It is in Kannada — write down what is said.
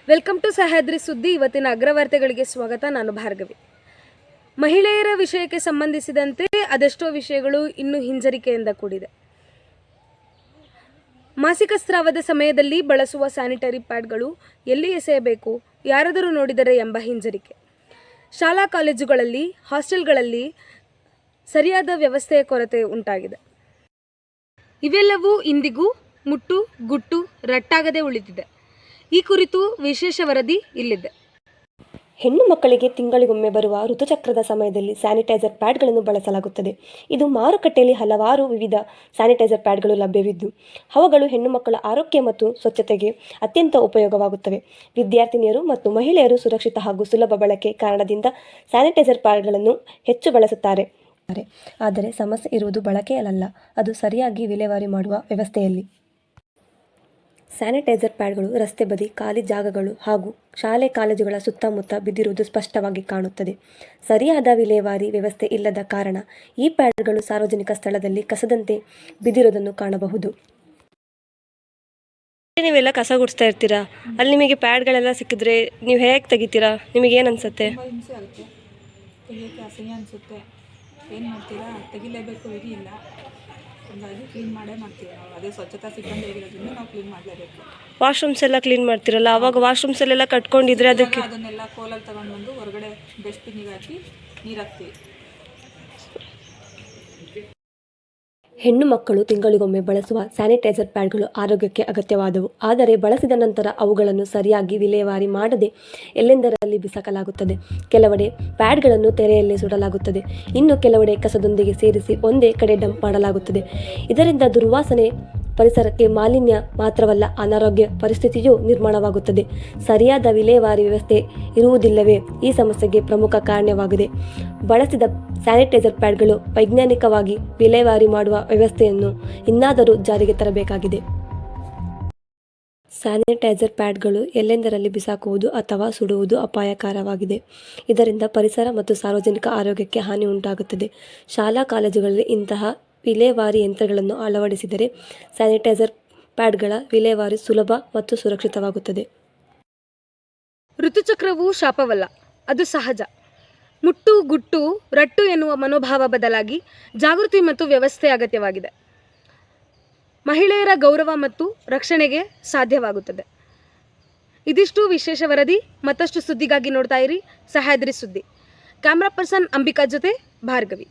ವೆಲ್ಕಮ್ ಟು ಸಹ್ಯಾದ್ರಿ ಸುದ್ದಿ. ಇವತ್ತಿನ ಅಗ್ರವಾರ್ತೆಗಳಿಗೆ ಸ್ವಾಗತ. ನಾನು ಭಾರ್ಗವಿ. ಮಹಿಳೆಯರ ವಿಷಯಕ್ಕೆ ಸಂಬಂಧಿಸಿದಂತೆ ಅದೆಷ್ಟೋ ವಿಷಯಗಳು ಇನ್ನೂ ಹಿಂಜರಿಕೆಯಿಂದ ಕೂಡಿದೆ. ಮಾಸಿಕ ಸ್ರಾವದ ಸಮಯದಲ್ಲಿ ಬಳಸುವ ಸ್ಯಾನಿಟರಿ ಪ್ಯಾಡ್ಗಳು ಎಲ್ಲಿ ಎಸೆಯಬೇಕು, ಯಾರಾದರೂ ನೋಡಿದರೆ ಎಂಬ ಹಿಂಜರಿಕೆ. ಶಾಲಾ ಕಾಲೇಜುಗಳಲ್ಲಿ, ಹಾಸ್ಟೆಲ್ಗಳಲ್ಲಿ ಸರಿಯಾದ ವ್ಯವಸ್ಥೆಯ ಕೊರತೆ ಉಂಟಾಗಿದೆ. ಇವೆಲ್ಲವೂ ಇಂದಿಗೂ ಮುಟ್ಟು ಗುಟ್ಟು ರಟ್ಟಾಗದೆ ಉಳಿದಿದೆ. ಈ ಕುರಿತು ವಿಶೇಷ ವರದಿ ಇಲ್ಲಿದೆ. ಹೆಣ್ಣು ಮಕ್ಕಳಿಗೆ ತಿಂಗಳಿಗೊಮ್ಮೆ ಬರುವ ಋತುಚಕ್ರದ ಸಮಯದಲ್ಲಿ ಸ್ಯಾನಿಟೈಸರ್ ಪ್ಯಾಡ್ಗಳನ್ನು ಬಳಸಲಾಗುತ್ತದೆ. ಇದು ಮಾರುಕಟ್ಟೆಯಲ್ಲಿ ಹಲವಾರು ವಿವಿಧ ಸ್ಯಾನಿಟೈಸರ್ ಪ್ಯಾಡ್ಗಳು ಲಭ್ಯವಿದ್ದು, ಅವುಗಳು ಹೆಣ್ಣು ಮಕ್ಕಳ ಆರೋಗ್ಯ ಮತ್ತು ಸ್ವಚ್ಛತೆಗೆ ಅತ್ಯಂತ ಉಪಯೋಗವಾಗುತ್ತವೆ. ವಿದ್ಯಾರ್ಥಿನಿಯರು ಮತ್ತು ಮಹಿಳೆಯರು ಸುರಕ್ಷಿತ ಹಾಗೂ ಸುಲಭ ಬಳಕೆ ಕಾರಣದಿಂದ ಸ್ಯಾನಿಟೈಸರ್ ಪ್ಯಾಡ್ಗಳನ್ನು ಹೆಚ್ಚು ಬಳಸುತ್ತಾರೆ. ಆದರೆ ಸಮಸ್ಯೆ ಇರುವುದು ಬಳಕೆಯಲ್ಲ, ಅದು ಸರಿಯಾಗಿ ವಿಲೇವಾರಿ ಮಾಡುವ ವ್ಯವಸ್ಥೆಯಲ್ಲಿ. ಸ್ಯಾನಿಟೈಸರ್ ಪ್ಯಾಡ್ಗಳು ರಸ್ತೆ ಬದಿ, ಖಾಲಿ ಜಾಗಗಳು ಹಾಗೂ ಶಾಲೆ ಕಾಲೇಜುಗಳ ಸುತ್ತಮುತ್ತ ಬಿದ್ದಿರುವುದು ಸ್ಪಷ್ಟವಾಗಿ ಕಾಣುತ್ತದೆ. ಸರಿಯಾದ ವಿಲೇವಾರಿ ವ್ಯವಸ್ಥೆ ಇಲ್ಲದ ಕಾರಣ ಈ ಪ್ಯಾಡ್ಗಳು ಸಾರ್ವಜನಿಕ ಸ್ಥಳದಲ್ಲಿ ಕಸದಂತೆ ಬಿದ್ದಿರುವುದನ್ನು ಕಾಣಬಹುದು. ನೀವೆಲ್ಲ ಕಸ ಗುಡಿಸ್ತಾ ಇರ್ತೀರಾ, ಅಲ್ಲಿ ನಿಮಗೆ ಪ್ಯಾಡ್ಗಳೆಲ್ಲ ಸಿಕ್ಕಿದ್ರೆ ನೀವು ಹೇಗೆ ತೆಗಿತೀರಾ? ನಿಮಗೆ ಏನು ಅನ್ಸುತ್ತೆ? ಹಿಂಸೆ ಆಗುತ್ತೆ, ತೆಗಿಯೋಕ್ಕೆ ಅಸಹ್ಯ ಅನಿಸುತ್ತೆ. ಏನು ಮಾಡ್ತೀರಾ, ತೆಗಿಲೇಬೇಕು, ವಿಧಿ ಇಲ್ಲ. ಹಾಗಾಗಿ ಕ್ಲೀನ್ ಮಾಡೇ ಮಾಡ್ತೀವಿ ನಾವು. ಅದೇ ಸ್ವಚ್ಛತಾ ಸಿಬ್ಬಂದಿ ಆಗಿರೋದ್ರಿಂದ ನಾವು ಕ್ಲೀನ್ ಮಾಡಲೇಬೇಕು. ವಾಶ್ರೂಮ್ಸ್ ಎಲ್ಲ ಕ್ಲೀನ್ ಮಾಡ್ತಿರಲ್ಲ, ಅವಾಗ ವಾಶ್ರೂಮ್ಸಲ್ಲೆಲ್ಲ ಕಟ್ಕೊಂಡಿದ್ರೆ ಅದಕ್ಕೆ ಅದನ್ನೆಲ್ಲ ಕೋಲಲ್ಲಿ ತಗೊಂಡು ಬಂದು ಹೊರಗಡೆ ಡಸ್ಟ್ಬಿನ್ನಿಗೆ ಹಾಕಿ ನೀರು ಹಾಕ್ತೀವಿ. ಹೆಣ್ಣು ಮಕ್ಕಳು ತಿಂಗಳಿಗೊಮ್ಮೆ ಬಳಸುವ ಸ್ಯಾನಿಟೈಸರ್ ಪ್ಯಾಡ್ಗಳು ಆರೋಗ್ಯಕ್ಕೆ ಅಗತ್ಯವಾದವು. ಆದರೆ ಬಳಸಿದ ನಂತರ ಅವುಗಳನ್ನು ಸರಿಯಾಗಿ ವಿಲೇವಾರಿ ಮಾಡದೆ ಎಲ್ಲೆಂದರಲ್ಲಿ ಬಿಸಾಕಲಾಗುತ್ತದೆ. ಕೆಲವೆಡೆ ಪ್ಯಾಡ್ಗಳನ್ನು ತೆರೆಯಲ್ಲೇ ಸುಡಲಾಗುತ್ತದೆ, ಇನ್ನು ಕೆಲವೆಡೆ ಕಸದೊಂದಿಗೆ ಸೇರಿಸಿ ಒಂದೇ ಕಡೆ ಡಂಪ್ ಮಾಡಲಾಗುತ್ತದೆ. ಇದರಿಂದ ದುರ್ವಾಸನೆ, ಪರಿಸರಕ್ಕೆ ಮಾಲಿನ್ಯ ಮಾತ್ರವಲ್ಲ, ಅನಾರೋಗ್ಯ ಪರಿಸ್ಥಿತಿಯೂ ನಿರ್ಮಾಣವಾಗುತ್ತದೆ. ಸರಿಯಾದ ವಿಲೇವಾರಿ ವ್ಯವಸ್ಥೆ ಇರುವುದಿಲ್ಲವೇ ಈ ಸಮಸ್ಯೆಗೆ ಪ್ರಮುಖ ಕಾರಣವಾಗಿದೆ. ಬಳಸಿದ ಸ್ಯಾನಿಟೈಸರ್ ಪ್ಯಾಡ್ಗಳು ವೈಜ್ಞಾನಿಕವಾಗಿ ವಿಲೇವಾರಿ ಮಾಡುವ ವ್ಯವಸ್ಥೆಯನ್ನು ಇನ್ನಾದರೂ ಜಾರಿಗೆ ತರಬೇಕಾಗಿದೆ. ಸ್ಯಾನಿಟೈಸರ್ ಪ್ಯಾಡ್ಗಳು ಎಲ್ಲೆಂದರಲ್ಲಿ ಬಿಸಾಕುವುದು ಅಥವಾ ಸುಡುವುದು ಅಪಾಯಕರವಾಗಿದೆ. ಇದರಿಂದ ಪರಿಸರ ಮತ್ತು ಸಾರ್ವಜನಿಕ ಆರೋಗ್ಯಕ್ಕೆ ಹಾನಿ ಉಂಟಾಗುತ್ತದೆ. ಶಾಲಾ ಕಾಲೇಜುಗಳಲ್ಲಿ ಇಂತಹ ವಿಲೇವಾರಿ ಯಂತ್ರಗಳನ್ನು ಅಳವಡಿಸಿದರೆ ಸ್ಯಾನಿಟೈಸರ್ ಪ್ಯಾಡ್ಗಳ ವಿಲೇವಾರಿ ಸುಲಭ ಮತ್ತು ಸುರಕ್ಷಿತವಾಗುತ್ತದೆ. ಋತುಚಕ್ರವು ಶಾಪವಲ್ಲ, ಅದು ಸಹಜ. ಮುಟ್ಟು ಗುಟ್ಟು ರಟ್ಟು ಎನ್ನುವ ಮನೋಭಾವ ಬದಲಾಗಿ ಜಾಗೃತಿ ಮತ್ತು ವ್ಯವಸ್ಥೆ ಅಗತ್ಯವಾಗಿದೆ. ಮಹಿಳೆಯರ ಗೌರವ ಮತ್ತು ರಕ್ಷಣೆಗೆ ಸಾಧ್ಯವಾಗುತ್ತದೆ. ಇದಿಷ್ಟು ವಿಶೇಷ ವರದಿ. ಮತ್ತಷ್ಟು ಸುದ್ದಿಗಾಗಿ ನೋಡ್ತಾ ಇರಿ ಸಹ್ಯಾದ್ರಿ ಸುದ್ದಿ. ಕ್ಯಾಮ್ರಾ ಪರ್ಸನ್ ಅಂಬಿಕಾ ಜೊತೆ ಭಾರ್ಗವಿ.